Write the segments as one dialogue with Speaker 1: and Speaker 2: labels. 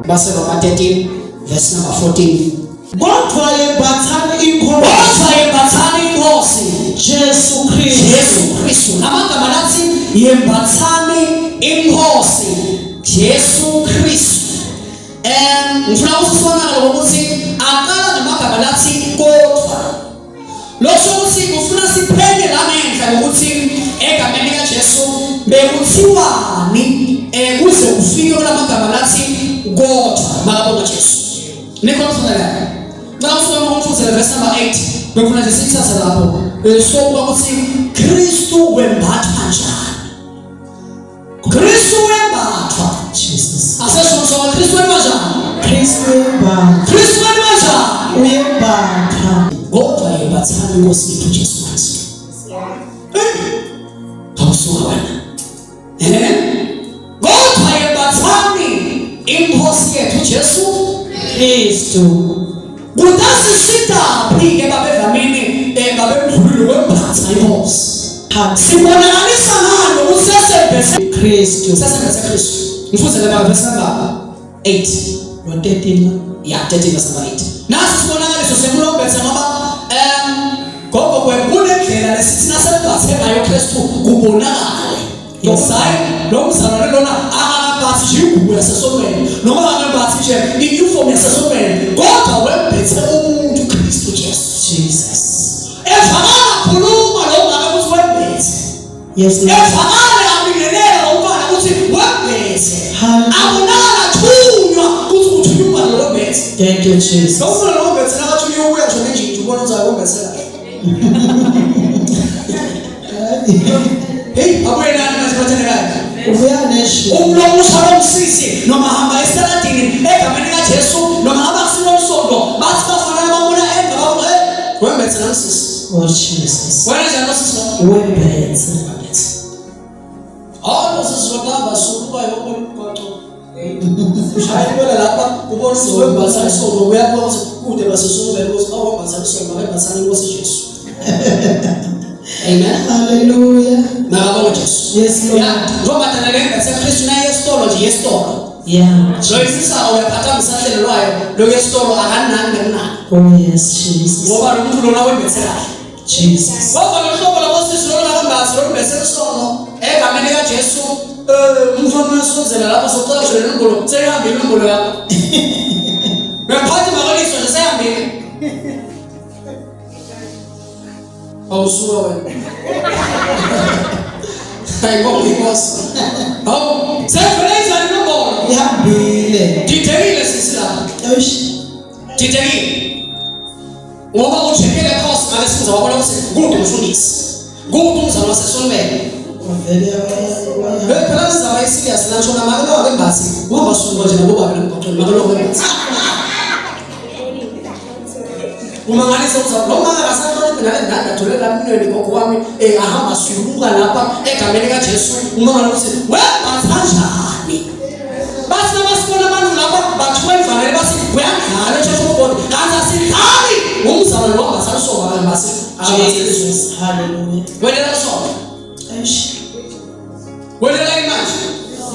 Speaker 1: Verse number 13, verse number 14.
Speaker 2: Kodwa yembathani inkosi Jesu Kristu.
Speaker 1: Amagama lathi yembathani inkosi Jesu Kristu. Ngifuna usibonakala ukuthi akala namagama lathi kodwa. Lokho ukuthi ufuna siphenye la ngendla ukuthi egameni kaJesu bekuthiwani kuze ufike kulamagama lathi kodwa makabona Jesu. Nikhona now so verse number 8 bekufuna nje sithathe lapho sokuba ukuthi Kristu wembathwa njani. Kristu wembathwa Jesus. Asesho so Kristu wembathwa
Speaker 2: uyembathwa
Speaker 1: kodwa yembathani inkosi yethu Jesu Kristu. Awusuka wena. Kodwa yembathani inkosi yethu Jesu Kristu. Kudasisida phike babedlamini babemkhulule wembatha inkosi. Sibonakalisa ngalo usesebese Kristu. Sesebese Kristu. Mfuze la verse number 8
Speaker 2: no 13.
Speaker 1: Yeah, 13 verse number 8. Nasi sibonakaliso sekulobetha ngoba gogo kwekundlela lesithi nasebathe ngayo Kristu kubonakala. Yosai lo mzalwane lona akabathi nje ingubo yasesomeni noma akabathi nje i-uniform yasesomeni kodwa wembethe umuntu Kristu Jesus. Evakala khuluma lo ngaka ukuthi wembethe.
Speaker 2: Yes Lord.
Speaker 1: Evakala abingelela umfana ukuthi wembethe. Abonakala thunywa ukuthi uthunywa lo wembethe.
Speaker 2: Thank you Jesus.
Speaker 1: Lo mfana lo wembethe nakathunywa ubuya nje nje ubona ukuthi wembethe la. Hey, abuye nani manje bathenekayo?
Speaker 2: Ubuya nesho.
Speaker 1: Umlomo usala umsisi noma hamba esaladini egameni kaJesu noma hamba kusilomsondo bathi bafana babona emva babo wembethe namsisi.
Speaker 2: Oh Jesus.
Speaker 1: Wena njani nosisi
Speaker 2: lo? Wembethe.
Speaker 1: Hawu nosisi lo ngaba sukuba yonke umgaqo. Shayibona lapha ubona ukuthi wembethe isondo uyabona ukuthi kude basesongela ukuthi awembethe isondo wembethe inkosi Jesu. Amen.
Speaker 2: Hallelujah.
Speaker 1: Nakabona Jesu.
Speaker 2: Yes Lord.
Speaker 1: Ngoba thina lengase Kristu naye esitolo nje yesitolo.
Speaker 2: Yeah.
Speaker 1: So isisa uyaphatha msahlelo lwayo lo yesitolo akanani ngemnani.
Speaker 2: Oh yes Jesus.
Speaker 1: Ngoba lo muntu lona wembethe kahle.
Speaker 2: Jesus.
Speaker 1: Ngoba lo hlobo labosisi lona labambazi lo wembethe isonto egameni kaJesu umfana wasozela lapha soqashela ingolo seyihambile ingolo yakho. Ngaphathi makaliso nje seyihambile. Awusuka wena. Ayibonga inkosi. Hawu, sefela inombolo.
Speaker 2: Ihambile.
Speaker 1: Dithekile sisi lapha.
Speaker 2: Eish.
Speaker 1: Dithekile. Ngoba uthekele inkosi ngale sifuza wabona ukuthi kude umfundisi. Kude umzalo wasesonbele.
Speaker 2: Vele
Speaker 1: phela sizaba isirious la nshona makelo wembathi. Ngoba suku nje nakuba phela emgaqweni makelo wembathi. Umangalisa ukuthi lo mama akasahloniphi nale ndanda atholela umnweni ngokwami ahamba siyubuka lapha egameni kaJesu umama ukuthi wembatha kanjani. Bathi nabasibona abantu lapha bathuwa imfanele bathi uyadlala eSheshobhoni kanti asidlali umzalwane wambatha isoka kanti
Speaker 2: Jesus. Hallelujah.
Speaker 1: Welela isoka.
Speaker 2: Eish.
Speaker 1: Welela imanje.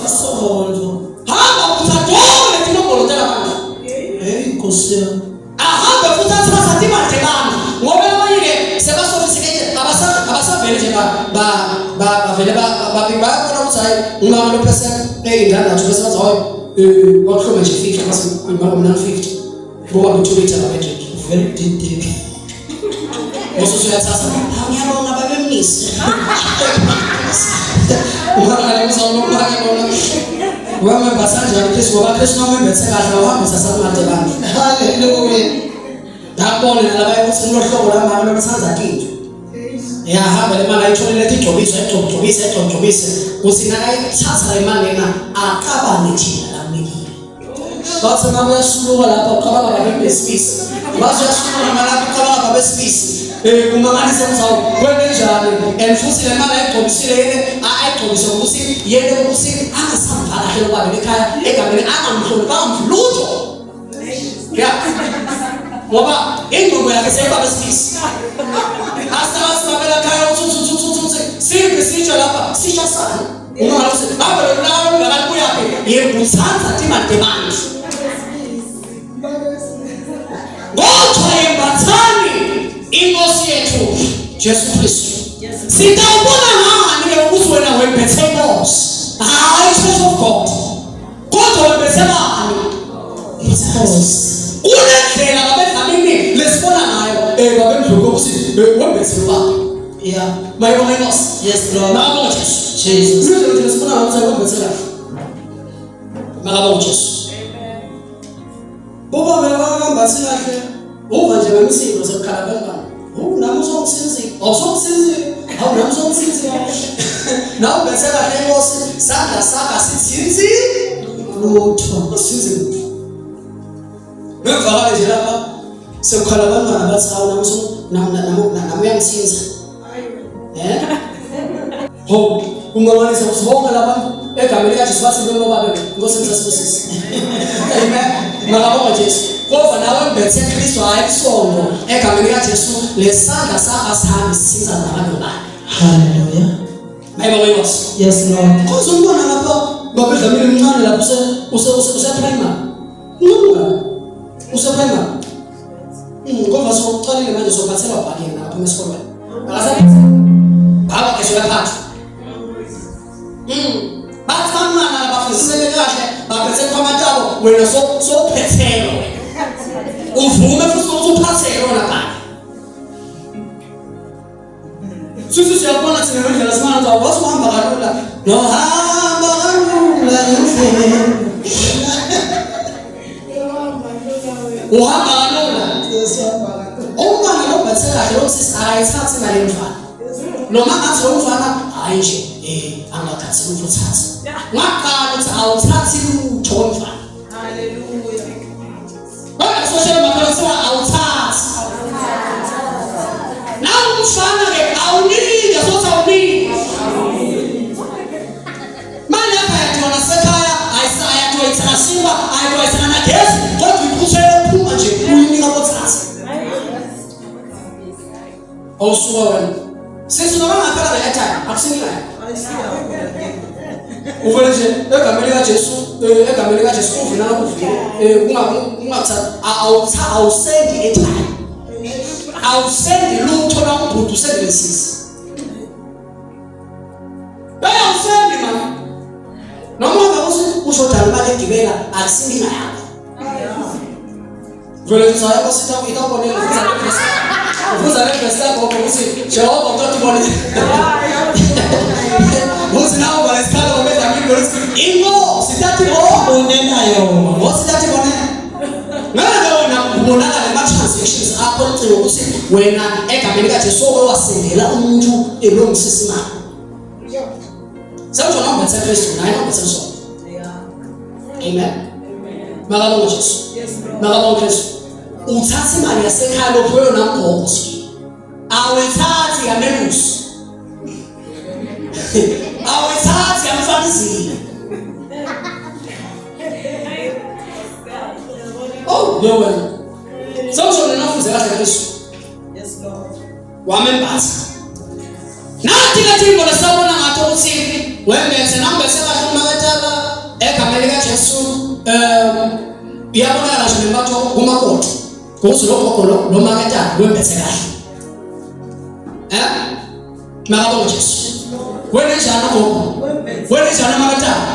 Speaker 2: Isondo.
Speaker 1: Hamba uthathole tinombolo tela banga.
Speaker 2: Hey Nkosi yami.
Speaker 1: Ahambe futhi athatha imali ebanga ngoba abanye sebasofisikeje abasavele nje bavele babona ukuthi hayi ngibaba lo percent eyindana bese bathi hayi wakhuluma nje 50 base ngibaba mina 50 ngoba ngithulitha abethu
Speaker 2: very deep.
Speaker 1: Mosusu yathatha ngiyabonga babemnisi ungakale uzawunokuba bona wame basanja Kristu ngoba Kristu nomembethe kahle wahamba sasamade bami.
Speaker 2: Hallelujah.
Speaker 1: Dabone nalaba ukuthi unohlobo lamama lomthanza kinto. Yahamba le mali ayitholele igcobisa kuthi nakayithatha le mali lena akabane thina lamekile. Bathi mama uyasuluka lapha uqabanga babesifisi. Bathi uyasuluka mama lapha uqabanga babesifisi. Kungamanisa umzawo kwenenjani and futhi le mali ayigcobisile yene ayigcobise ukuthi yena ukuthi angasamvala kahle ubaba ekhaya egameni angamhlonipha amflutho. Yeah. Ngoba ingqondo yakhe seyibaba sifisi. Asabela khaya uthi simbe sitsha lapha sana. Uma ngathi baba lo lawo ngakuyaphi yebuthatha imali demandi. Jesu Kristu. Sitawubona ngani ukuthi wena wembethe inkosi? Hayi Church of God. Kodwa wembethe bani? Inkosi. Kunendlela babedlamini lesibona nayo babemdluka ukuthi wembethe bani.
Speaker 2: Yeah.
Speaker 1: Mayibona inkosi.
Speaker 2: Yes, Lord.
Speaker 1: Makabonga Jesu.
Speaker 2: Jesus.
Speaker 1: Ukuthi lesibona ukuthi wembethe bani. Makabonga Jesu. Boba mina bakambathi kahle. Uva nje bemisindo sekukhala bengani. Nami uzongisiza. Awusongisiza. Hawu nami uzongisiza. Nawu bese kahle inkosi sandla sakha sithinzi lutho. Size. Ngevakale nje lapha sekukhala bengani bathi hawu nami uyangisiza. Ho, kungamanisa usibonga lapha egameni likaJesu bathi lo babe inkosi ngisasibusisa. Amen. Makabonga Jesu. Kodwa nawe mbethe Kristu ayisongo egameni likaJesu lesandla sakho asihambi sisiza nabantu bani.
Speaker 2: Hallelujah.
Speaker 1: Mayibona inkosi.
Speaker 2: Yes, Lord.
Speaker 1: Kuzombona lapha babedlamini emncane lapha useprimary. Nunga. Useprimary. Kodwa sokuqalile manje sophathelwa bhakeni lapha esikolweni. Akasabithi. Baba ke sokaphatha. Bathana abafundiseke kahle baphethe kwamatabo wena sophethelo uvume futhi ukuthi uphathele wona bani Susu siyabona thina ngendlela simanje awuwazi uhamba kalula nohamba kalula endleleni uhamba kalula umntwana lobhathela kahle lokusisi akayithathi ngale mfana noma ngathi lo mfana hayi nje angakhathi ukuthi uthathe ngaqala ukuthi awuthathi lutho mfana. Hallelujah. Baba social media awuthathi. Nawu mfana ke awuniki sothi awuniki. Manje lapha yathiwa sekhaya ayisayathiwa simba ayithiwa na gesi kodwa iphusela ukuphuma nje uyinika bothatha. Awusuka wena. Sisi noma ngakhala la time akusinila. Uvele nje egameni likaJesu uvela ukuvile awusendi ekhaya awusendi lutho la ubhudu usebenzisa bayawusendi mama noma ngabe ushodala imali egibela akusinga yakho vele ngisaya bositha ikabonela uvuza le best yakho ukuthi Jehova utotibone nawo balesikhala ngomedlamini ngolisithi ingo sithathi onenayo osithathi bone ngeke wena ubonakala ama-transactions akho licingo ukuthi wena egameni likaJesu owasendela umuntu elongisisa imali sawutsho nombethe Kristu naye nombethe sona. Amen. Makabonga Jesu. Makabonga Kristu. Uthatha imali yasekhaya lophoyo namgogo awethathi yamelusi awethathi yamfanizile. Oh no way. Sawusho nofuze kahle Kristu. Yes Lord. Wamembatha. Nathi kathimbo lesabona ngathi ukuthi wembethe nambethe kahle umakathala egameni likaJesu iyabonakala nje nembatho kumakoti. Kuthi lokho lo makathala wembethe kahle. Makabonga Jesu. Wena njani gogo? Wena njani makathala?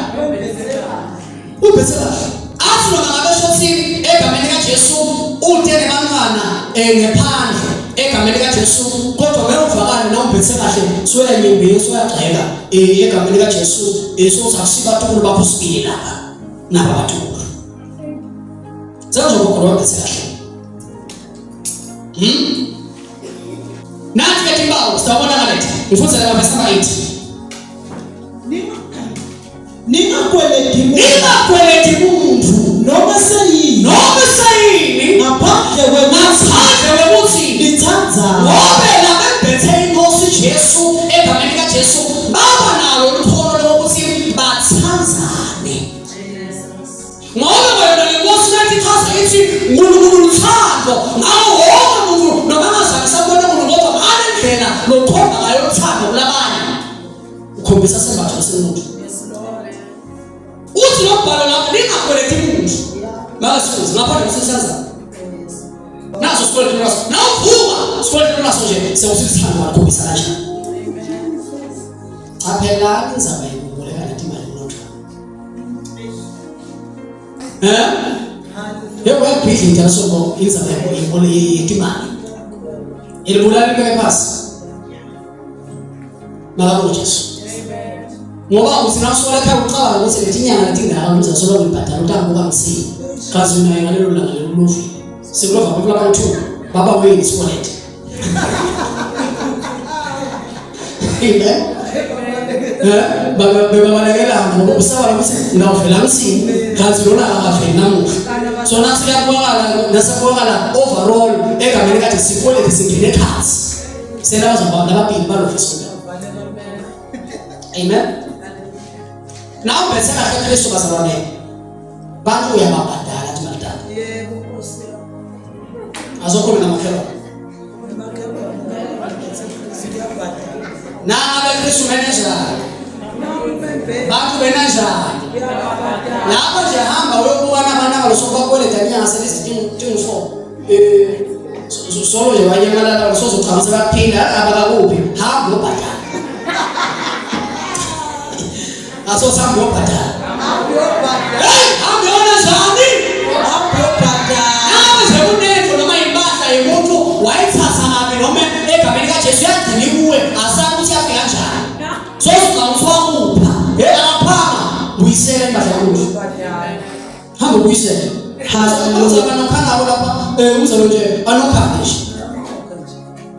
Speaker 1: Ubethe kahle. Athi noma ngabe shothi egameni likaJesu utene bantwana ngephandle egameni likaJesu kodwa ngevakala nawubethe kahle soyanyembeni soyagxeka egameni likaJesu sothi akusibathukulu bakho sibili lapha naba bathukulu. Senzo gogo wabethe kahle. Nathi ke timbawu sitawubona lethi. Ngifundza la verse 8.
Speaker 2: Ningakweleti muntu
Speaker 1: noma sayini ngaphandle kwekuthi
Speaker 2: lithanza
Speaker 1: ngoba labembethe inkosi Jesu egameni likaJesu baba nalo lukhono lokuthi bathanzane. Ngoba wena lenkosi nathi chaza ithi uNkulunkulu uthando ngawo wonke umuntu noma ngazange sabona umuntu ngoba ngalendlela lokhomba ngayo uthando kulabanye ukhombisa sembatho semuntu. Uthi lo bhalo lapha ningakweleti muntu. Masifuthi ngaphandle kusesenza. naso sikweletu naso nawuvuka sikweletu naso nje sewusithanda wakhombisa kanjani phela inzaba yokuboleka nathi imali kunotha yebo yakubhidla njalo sonke inzaba yetimali elibulala into ephasi malabo Jesu ngoba usinasola ekhaya ucabanga ukuthi lethi inyanga letingaka uzasola ukubhadala utangoba msini kazi naye ngalelo langa lolufi sikulova kwabantu baba wenu isikwelete babalekela ngoba usaba ukuthi ngawuvela msini kazi lona akafeli namuhla so nasi kuyabonakala nasebonakala overall egameni kade sikwelete singene ekhasi senabaza nababili balofisa amen now bese kahle Kristu bazalwane bantu uyababhadala timalidala yebo Nkosi azokhona namakhelo na Kristu manager bantu benanjani lapho nje hamba uyobona abantu abalosoba kweleta inyanga selizidingo solo nje wanyamalala usozochaza baphinda abakakuphi hamba ubhadala aso sambo ubhadala hambiona njani ubhadala nawe unetho noma impahla yomuntu wayithatha ngabe noma egameni kaJesu yagcina kuwe asabe ukuthi afika kanjani so uzawuthwakupha aphanga buyisele impahla yakho hamba buyisele uzaba nokhangabo lapha uzalo nje anokhanga nje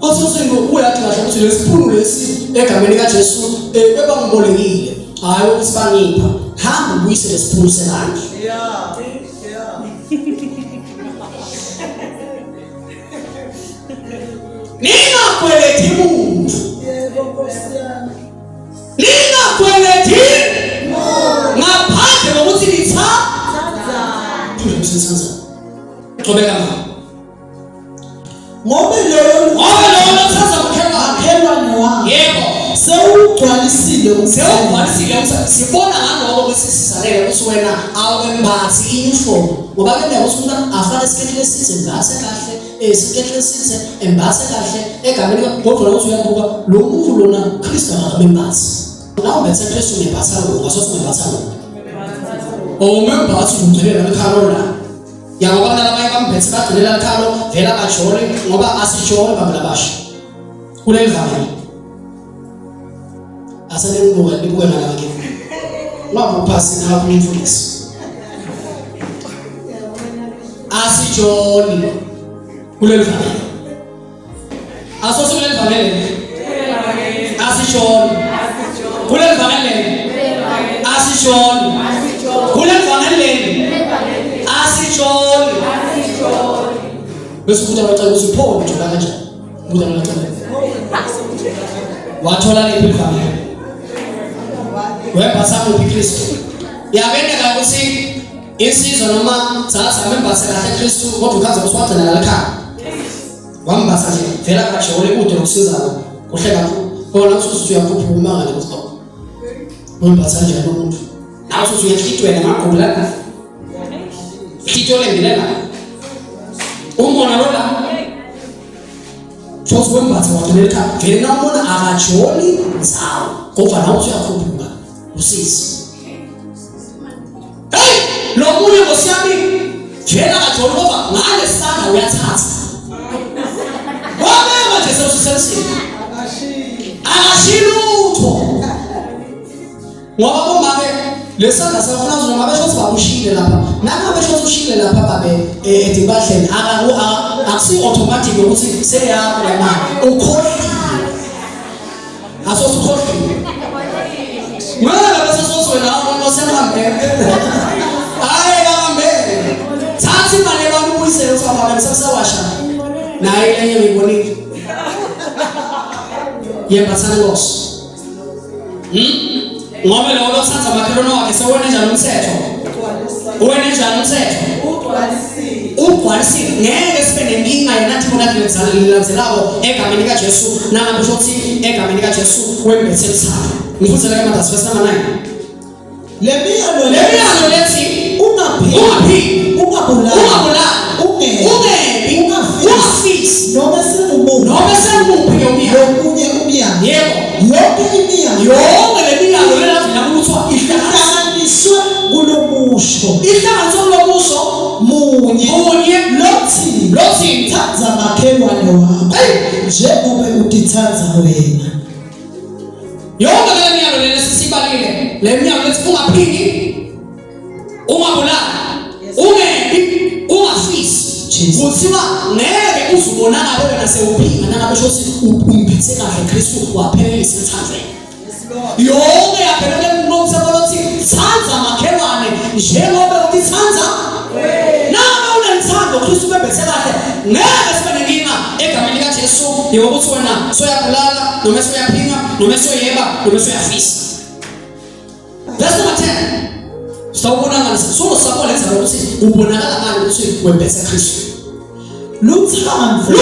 Speaker 1: osusengo uyathi kahle ukuthi lesiphulo lesi egameni kaJesu ebangbolekile hayi usibangipha hamba buyisele lesiphulo selanje ningakwelethi umuntu ningakwelethi ngaphandle kokuthi lithatha qhubeka
Speaker 2: ngoba lo thatha ukhelwane wami
Speaker 1: yebo
Speaker 2: sewugcwalisile
Speaker 1: sibona ngalowo kwesisisalele ukuthi wena awembathi uniform ngoba kende ukuthi umuntu afane isikhehle esize ngase kahle isikhehle esize embase kahle egameni kodwa ukuthi uyabuka lo muntu lona Kristu akabembathi nawe bethe Kristu ngebatha lo ngasothi ngebatha lo umembathi ungcelela ekhalo yangoba nalabanye bambethe bagcinelela ekhalo vela bajole ngoba asijole babalabasha kuleli vangeli asale nibuke ngala ke ngabe uphasi na kumfundisi asijoli kuleli vangeli asosule vangeli asijoli kuleli vangeli asijoli kuleli vangeli asijoli bese kuthi abacela ukuthi pho ujola kanjani kuthi abacela wathola lephi vangeli webasa uKristu yabendeka ukuthi insizwa noma zatha membasa kahle Kristu kodwa ukaza uswagcina la ekhaya wambasa nje vela kajole kude ukusizana kuhle kakhulu bona usuthi uyaphuphuma ngale kusto wambasa nje umuntu nawe usuthi uyahlitwela ngaqhubula khitole ngilela umbona lo la Chose wembasa wagcina ekhaya vele na umbona akajoli nzawo kodwa nawe uyakhuphuka usisi lo munye ngosiyami vela kajolo ngoba ngale sana uyathatha wabeka nje sewusisensini akashilutho ngoba bomake lesandla safuna noma beshothi babushile lapha nanga beshothi ushile lapha babe edibahleni akusi automatic ukuthi seyapho la mali ukhohlile asothi ukhohlile mara bese soswe na umuntu osehambe hayi kambe thathi imali abantu uyisele usaba besasawasha naye lenye ngibonile yembathana ngoso ngoba lo lothatha makhelwane wakhe sewona njalo umthetho wena njalo umthetho ugcwalisile ngeke sibe nenkinga yenathi bona lilandzelako egameni kaJesu nanga kusho ukuthi egameni kaJesu wembethe lisapho ngifuzela eMathasi verse number 9 lemiyalo lethi ungaphili ungabulali ungebi sokulokusho munye lothi
Speaker 2: Thanza makhelwane wakho njengoba utithanza wena.
Speaker 1: yonke le miyalo lena sisibalile le miyalo lethi ungaphiki ungabulali ungebi ungafisi kuthiwa ngeke uzubonakala wena sewuphika nangabe shothi umphethe kahle Kristu waphelelisa ethanzweni yonke yaphelele kunomsebolothi thanza makhelwane njengoba utithanza noma unenthando Kristu bebethe kahle ngeke sibe nenkinga egameni lika Jesu yokuthi wena soyabulala noma soyaphinga noma soyeba noma soyafisa. Verse number 10 sawubonakala solo sakho lenza ukuthi ubonakala ngani ukuthi webethe Kristu.
Speaker 2: Luthando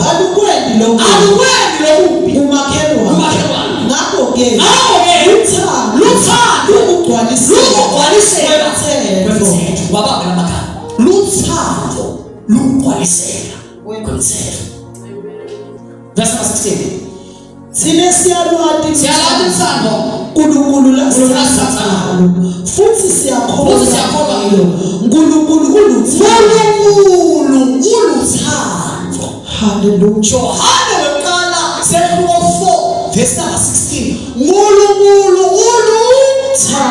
Speaker 2: alukwendi lokubi umakhelwane. Ngakho-ke luthando ukugcwaliseka
Speaker 1: kwemthetho wababa lamagama luthando lugcwaliseka kwemthetho. Verse number 16
Speaker 2: thina siyalwati
Speaker 1: uthando
Speaker 2: uNkulunkulu lasathana futhi siyakholwa uNkulunkulu uluthando. Hallelujah.
Speaker 1: Johane weqala sehluko 4 verse number 16 uNkulunkulu uluthando.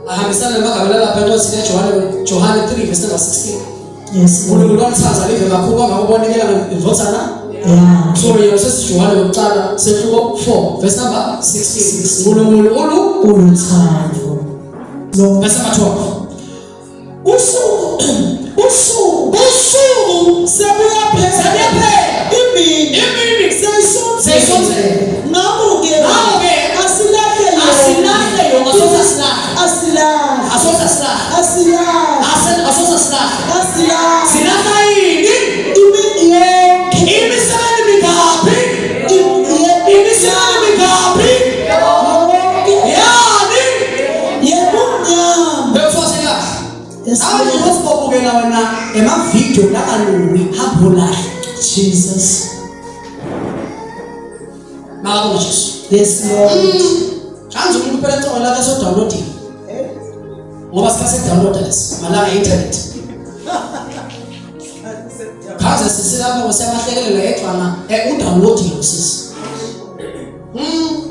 Speaker 1: Ahambisana namagama lapha encwadini Johane 3 verse number 16.
Speaker 2: Yes.
Speaker 1: uNkulunkulu wamthanza live kakhulu ngakubonekela ngendvothana. So you say Johane weqala sehluko 4 verse number 16 uNkulunkulu
Speaker 2: uluthando.
Speaker 1: Verse number 12
Speaker 2: usuku sebuyaphela imini seyisonzele. Ngakho-ke asilahle
Speaker 1: emavideo lakalungi habulahle
Speaker 2: Jesus.
Speaker 1: Makabona Jesu.
Speaker 2: Yes Lord.
Speaker 1: Kanzi umuntu phela ecingo lakhe so downloading. Ngoba sikase download lesi malanga internet. Kanzi sisilapha ngosemahlekelo ethwana udownloading usisi.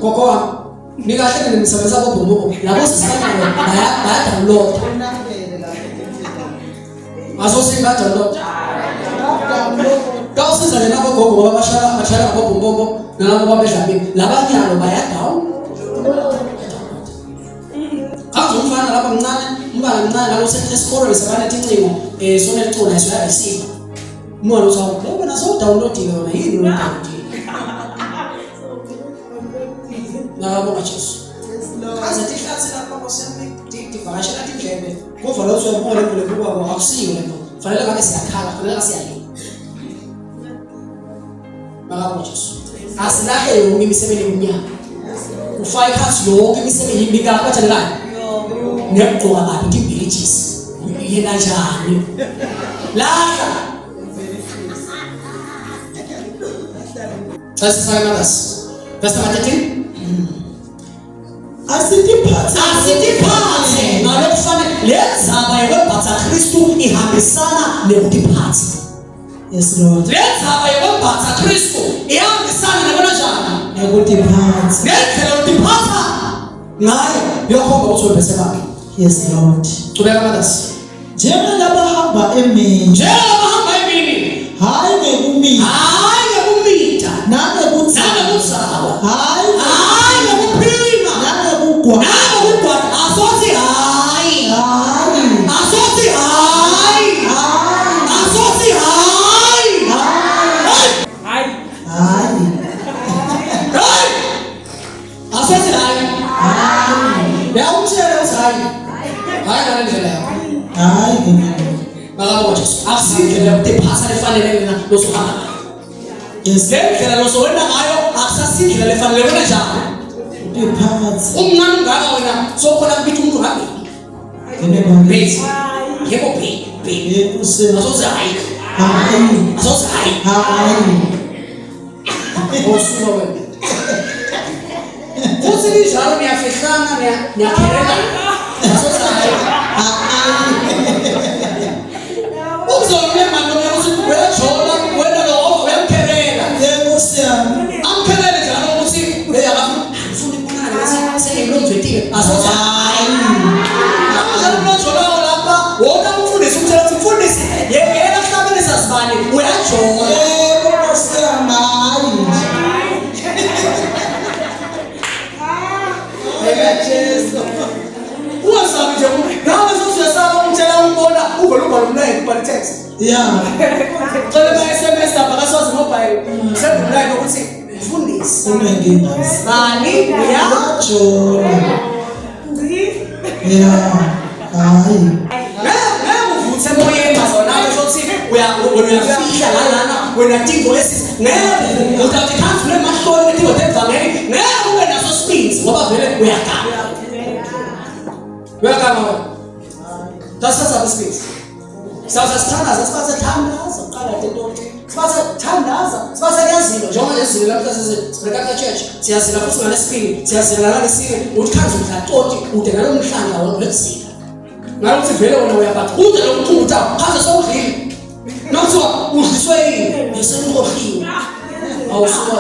Speaker 1: Gogo wami nikahle nemisebenza bobombo labo sisikana baya download. Asosinga download. Kawusiza lena gogo ngoba bashala ngobombo nalabo babedlamini labanyalo baya down. Kanzi umfana lapha mncane umbala mncane ngalo sesikolo lesabana tincingo sona licona isoya receive. Umona usawu ngoba naso downloadile wona yini lo download. Ngabonga Jesu. Kanzi tihlathi lapha kosembi divakashela tindlebe. Kuva lo soyabona le kuba akusiyo lento. Fanele ngabe siyakhala, fanele siyayini. Ngabonga Jesu. Asilahle yonke imisebenzi eminyama. Ufake phansi yonke imisebenzi imibika kwathani kani? Ngiyaqoka kabi imbelejisi. Yena njani? Lahla. Sasifaka ngas. Verse 13.
Speaker 2: Asitiphathe
Speaker 1: ngalokufana lenzaba yokwembatha Kristu ihambisana nekutiphatha.
Speaker 2: Yes Lord.
Speaker 1: Lenzaba yokwembatha Kristu ihambisana nekonjani
Speaker 2: nekutiphatha.
Speaker 1: Ngendlela yokutiphatha ngayo yokhomba ukuthi webese bakhe.
Speaker 2: Yes Lord.
Speaker 1: Qhubeka manje.
Speaker 2: Njengalabahamba emini hayi ngekumita
Speaker 1: nangekuzawa
Speaker 2: hayi
Speaker 1: ngekuphima
Speaker 2: nangekugwa
Speaker 1: asothi hayi asothi hayi asothi hayi asothi hayi yawumtshela uthi hayi ngalendlela yakho Makabona Jesu akusindlela yokuphasa lefanele lena losohamba.
Speaker 2: Yes.
Speaker 1: Ngendlela losowena ngayo akusasindlela lefanele wena njalo.
Speaker 2: Uphakathi.
Speaker 1: Umncane ngaka wena sokhona kubithi umuntu ngabe. Base. Yebo base.
Speaker 2: Yebo
Speaker 1: asoze hayi. Asoze hayi. Osuka wena. Futhi njalo niyafihlana niyakherela. Asoza hayi. Uzolwe manje ukuthi uyajola wena lo uyamkhelela.
Speaker 2: Yebo siyami.
Speaker 1: Amkhelele njalo ukuthi uyafuna ibonakala ukuthi seyimlomvetile. Asoza hayi. Uzojola lapha wona umfundisi umtshela ukuthi mfundisi yena hlabele sasibani uyajola.
Speaker 2: Yebo siyami.
Speaker 1: Uwasabi nje nawe sosiyasaba umtshela umbona uvela ubhala umlayini ubhala text.
Speaker 2: Yeah.
Speaker 1: Cela ama-SMS lapha kaSwazi mobile send umlayini ukuthi mfundisi
Speaker 2: Unenkinga.
Speaker 1: bani
Speaker 2: Uyajola. Yeah. Hayi.
Speaker 1: ngeke uvuthe emoyeni nawe sothi uyafihla lana wena tingo esisi ngeke uzathi khansi kule mahloni tingo tevangeli ngeke ube naso speed ngoba vele uyagama tasasa speed sasithandaza sithandaza uqala nto sithandaza siyazilo njengoba yazilo lapha sibrekaka church siyazila futhi ngale speed siyazila ngale sile uthi khanzi umhlatoti ude ngalomhlanga wonwezila ngathi vele wona uyabathi ude lokuthutha khanzi sowudlile nokuthiwa udliswe yini yesenkohliwe awusuka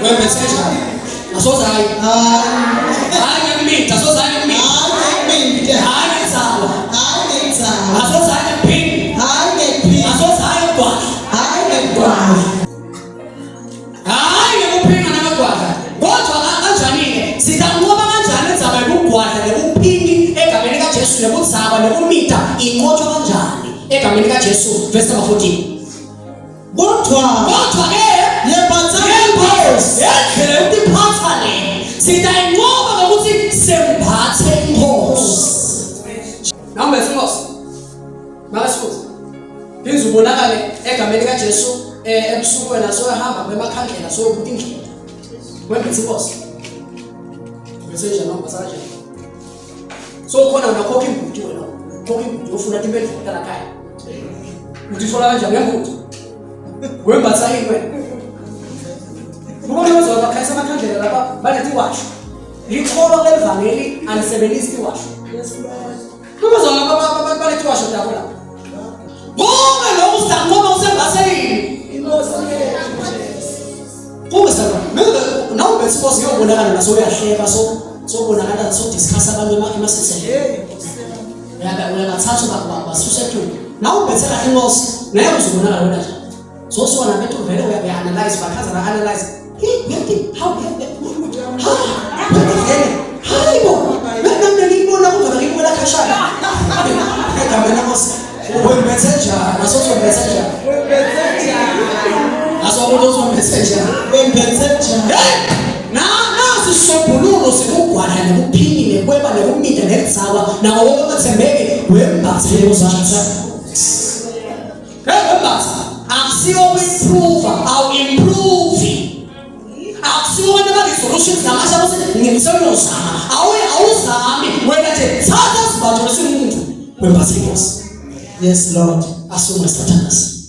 Speaker 1: wembetheja asoza hayi ngiyamita asoza ngiyamita hayi ngizala asoza ngiyaphinda asoza ngiyagwala hayi ngiyakuphinga namagwala kodwa kanjani-ke sitanqoba kanjani endzaba yokugwadla nekuphingi egameni kaJesu nekudzaba nekumita inqotshwa kanjani egameni kaJesu verse number 14 kodwa-ke yendlela yokutiphatha le sitayinqoba ngokuthi semphathe inkosi nambese inkosi makasifuthi phinza ubonakale egameni kaJesu ebusuku wena soyahamba kwemakhandlela soyobuta indlela wembethe inkosi besenja noma basanje so khona unakhokha imbuti wena khokha imbuti ufuna timpendulo talakhaya utithola kanjani ngembuti wembatha yini wena kuba manje bakhayisa amakhandlela lapha banethi washo likholwa levangeli alisebenzisi iwasho kuba zona banethi washo lapho lapha ngoba lo usanqoba usembathe yini inkosi kube sana nawe bese inkosi yobonakala naso uyahleka sobonakala so discuss abantu emasisele uyabathatha basuse tu nawe bese la inkosi naye uzobonakala wena njani so sona bethu vele uyaanalyze bakhaza na analyze how hayibo nami ngibona kodwa ngibona khashana egameni inkosi wembethe njani naso wembethe njani naso umuntu wembethe njani nasi sobhululo sikugwala nekuphingi nekweba nekumita nekudzawa nawo wonke amathembeke wembathe uzatha wembatha akusiyo improve au improve akusiyo wena solutions namasha ukuthi ngimsebenzisa awuzami wena nje thatha sibatho lesimuntu wembathe inkosi.
Speaker 2: Yes Lord.
Speaker 1: Asuma Satanas.